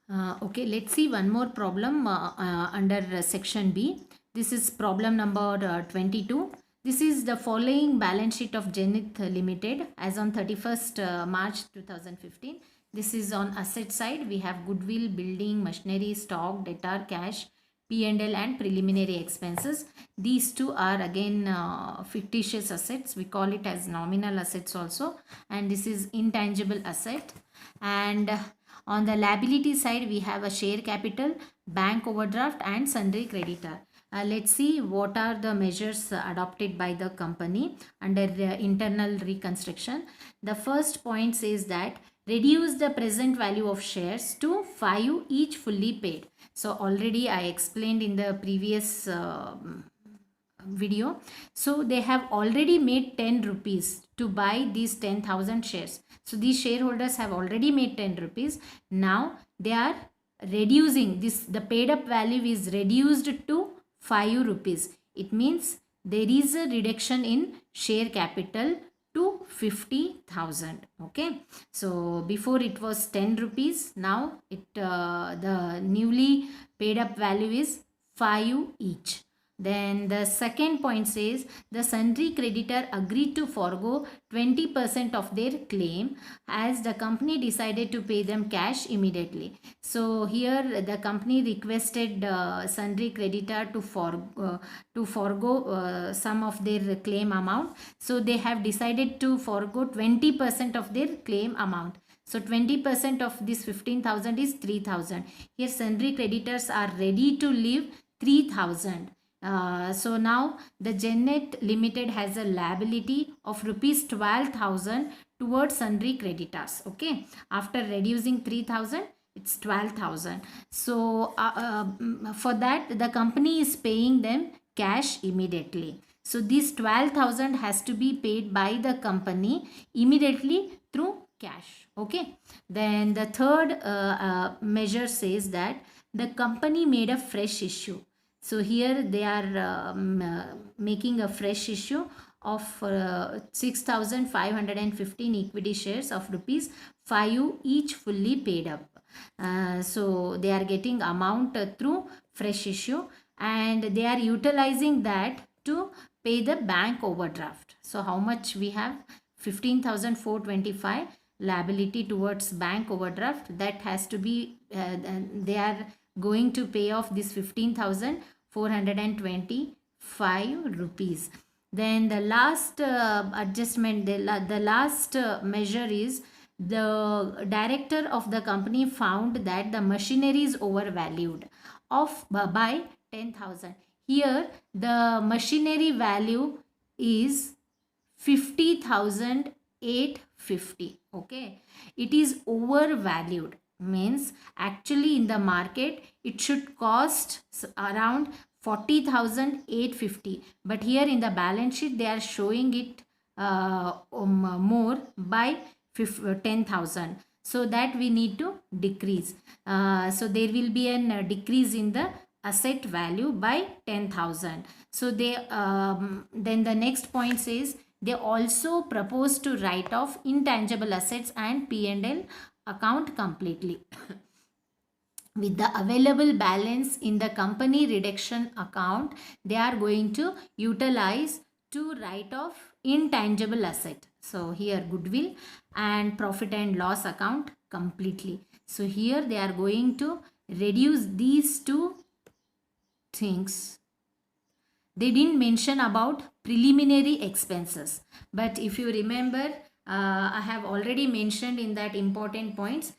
Okay, let's see one more problem under section B. This is problem number 22. This is the following balance sheet of Zenith Limited as on 31st March 2015. This is on asset side. We have goodwill, building, machinery, stock, debtor, cash, P&L and preliminary expenses. These two are again fictitious assets. We call it as nominal assets also. And this is intangible asset. And on the liability side, we have a share capital, bank overdraft, and sundry creditor. Let's see what are the measures adopted by the company under internal reconstruction. The first point says that reduce the present value of shares to 5 each fully paid. So already I explained in the previous video. So they have already made 10 rupees to buy these 10,000 shares. So these shareholders have already made 10 rupees. Now they are reducing this, the paid up value is reduced to 5 rupees. It means there is a reduction in share capital to 50,000. Okay, so before it was 10 rupees, now the newly paid up value is 5 each. Then the second point says the sundry creditor agreed to forego 20% of their claim as the company decided to pay them cash immediately. So here the company requested sundry creditor to forego some of their claim amount. So they have decided to forego 20% of their claim amount. So 20% of this 15,000 is 3,000. Here sundry creditors are ready to leave 3,000. So now the Zenith Limited has a liability of rupees 12,000 towards sundry creditors. Okay, after reducing 3,000, it's 12,000. So for that the company is paying them cash immediately. So this 12,000 has to be paid by the company immediately through cash. Okay, then the third measure says that the company made a fresh issue. So here they are making a fresh issue of 6,515 equity shares of rupees 5 each fully paid up. So they are getting amount through fresh issue and they are utilizing that to pay the bank overdraft. So how much we have? 15,425 liability towards bank overdraft. That has to be they are going to pay off this 15,425 rupees. Then the last adjustment, the last measure is the director of the company found that the machinery is overvalued of by 10,000. Here the machinery value is 50,850. Okay, it is overvalued, means actually in the market it should cost around 40,850, but here in the balance sheet they are showing it more by 10,000. So that we need to decrease. So there will be a decrease in the asset value by 10,000. So they then the next point says they also propose to write off intangible assets and P&L account completely. With the available balance in the company reduction account, they are going to utilize to write off intangible asset. So here goodwill and profit and loss account completely. So here they are going to reduce these two things. They didn't mention about preliminary expenses, but if you remember, I have already mentioned in that important points,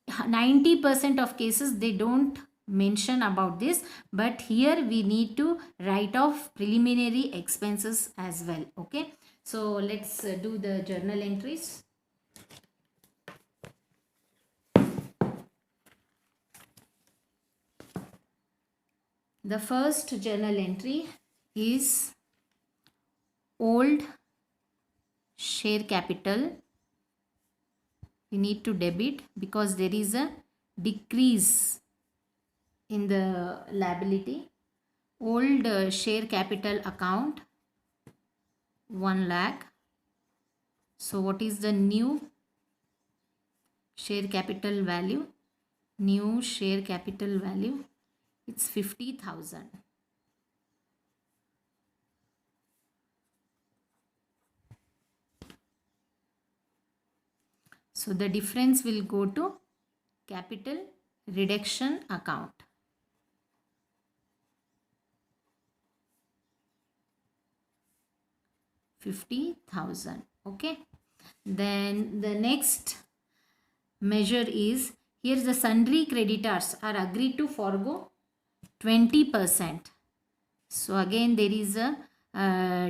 90% of cases they don't mention about this, but here we need to write off preliminary expenses as well. Okay, so let's do the journal entries. The first journal entry is old share capital. We need to debit because there is a decrease in the liability. Old share capital account 1 lakh. So what is the new share capital value? new share capital value, it's 50,000. So the difference will go to capital reduction account. $50,000. Okay. Then the next measure is, here the sundry creditors are agreed to forego 20%. So again there is a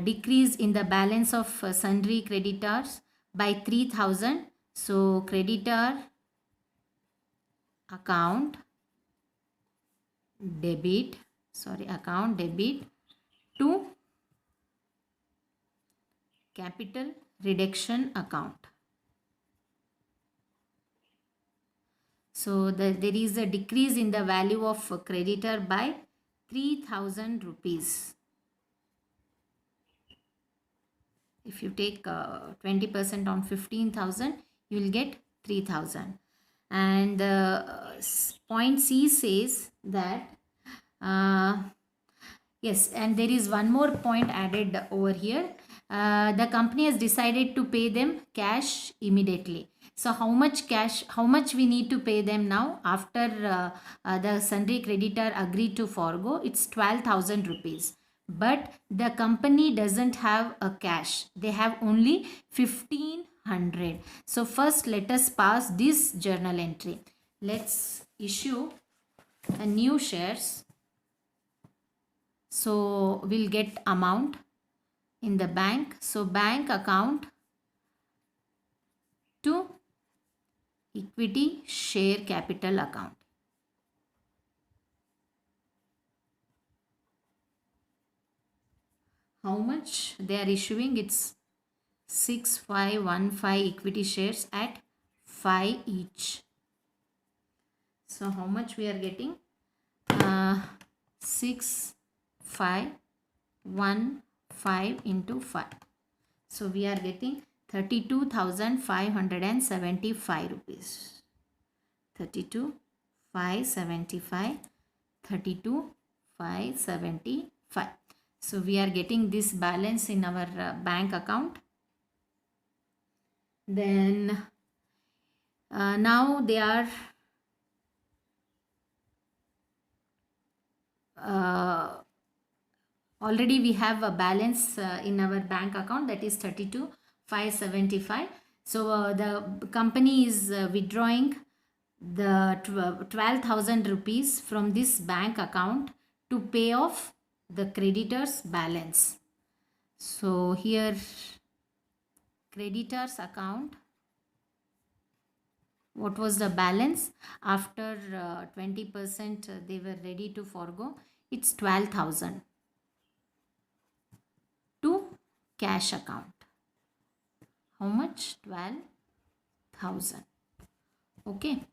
decrease in the balance of sundry creditors by 3,000. So creditor account debit to capital reduction account. So there is a decrease in the value of creditor by 3,000 rupees. If you take 20% on 15,000, you will get 3,000. And point C says that yes, and there is one more point added over here. The company has decided to pay them cash immediately. So how much we need to pay them now after the sundry creditor agreed to forego? It's 12,000 rupees. But the company doesn't have a cash. They have only 1,500. So first let us pass this journal entry. Let's issue a new shares. So we'll get amount in the bank. So bank account to equity share capital account. How much they are issuing? It's 6515 equity shares at 5 each. So how much we are getting? 6515 into 5. So we are getting 32,575 rupees. 32,575. 32,575. So we are getting this balance in our bank account. Then now they are already we have a balance in our bank account, that is 32,575. So the company is withdrawing the 12,000 rupees from this bank account to pay off the creditors balance. So here creditors account, what was the balance after 20% they were ready to forego? It's 12,000 to cash account. How much? 12,000. Okay.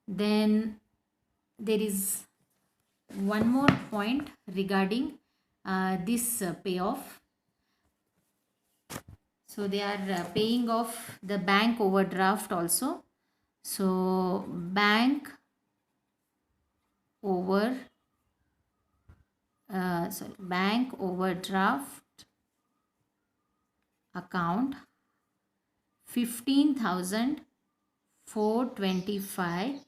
Then there is one more point regarding this payoff. So they are paying off the bank overdraft also. So bank overdraft account 15,425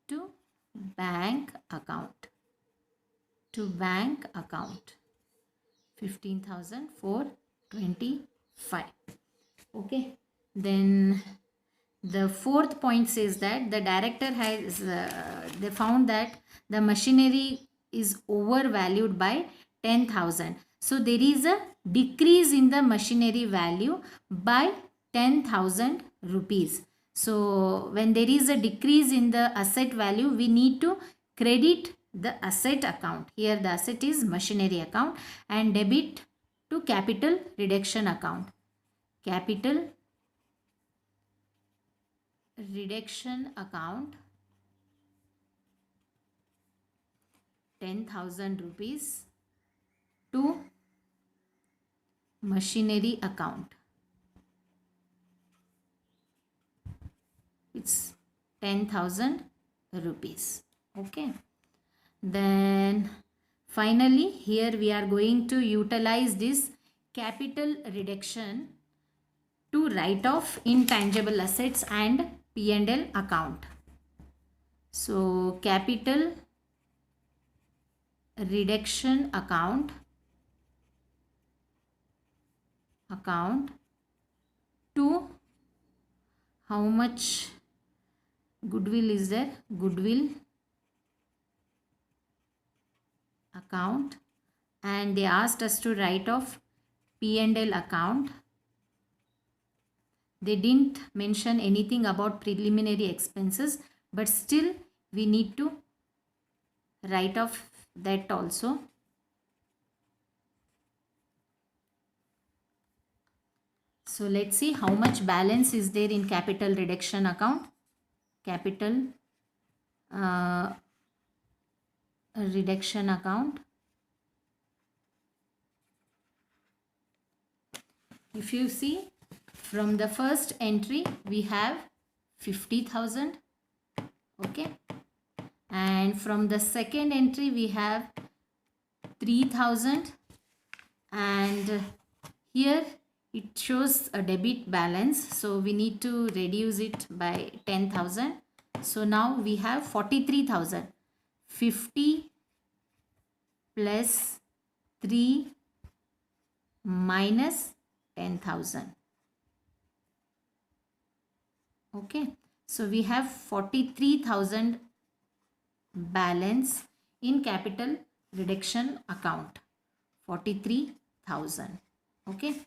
to bank account. 15,425. Okay. Then the fourth point says that the director has they found that the machinery is overvalued by 10,000. So there is a decrease in the machinery value by 10,000 rupees. So when there is a decrease in the asset value, we need to credit the asset account. Here the asset is machinery account, and debit to capital reduction account. Capital reduction account 10,000 rupees to machinery account. It's 10,000 rupees. Okay. Then finally here we are going to utilize this capital reduction to write off intangible assets and P&L account. So capital reduction account to how much goodwill is there? Goodwill account, and they asked us to write off P&L account. They didn't mention anything about preliminary expenses, but still we need to write off that also. So let's see how much balance is there in capital reduction account. Capital reduction account. If you see, from the first entry we have 50,000. Okay. And from the second entry we have 3,000. And here it shows a debit balance, so we need to reduce it by 10,000. So now we have 43,000. 50 plus 3 minus 10,000. Okay, so we have 43,000 balance in capital reduction account. 43,000. Okay,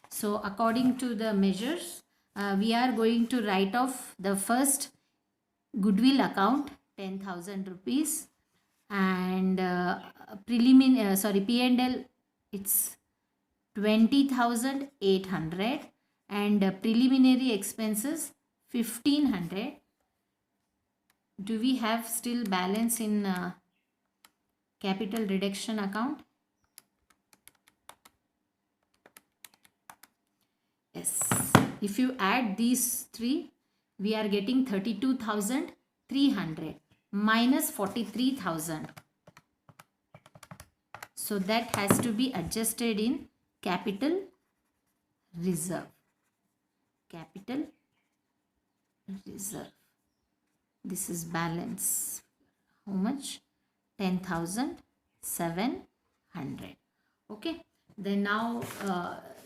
so according to the measures, we are going to write off the first goodwill account 10,000 rupees, and P&L it's 20,800, and preliminary expenses 1,500. Do we have still balance in capital reduction account? Yes. If you add these three, we are getting 32,300 minus 43,000. So that has to be adjusted in capital reserve. Capital reserve. This is balance. How much? 10,700. Okay. Then now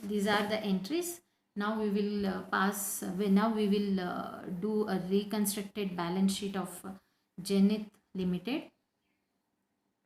these are the entries. Now we will now we will do a reconstructed balance sheet of Zenith Limited.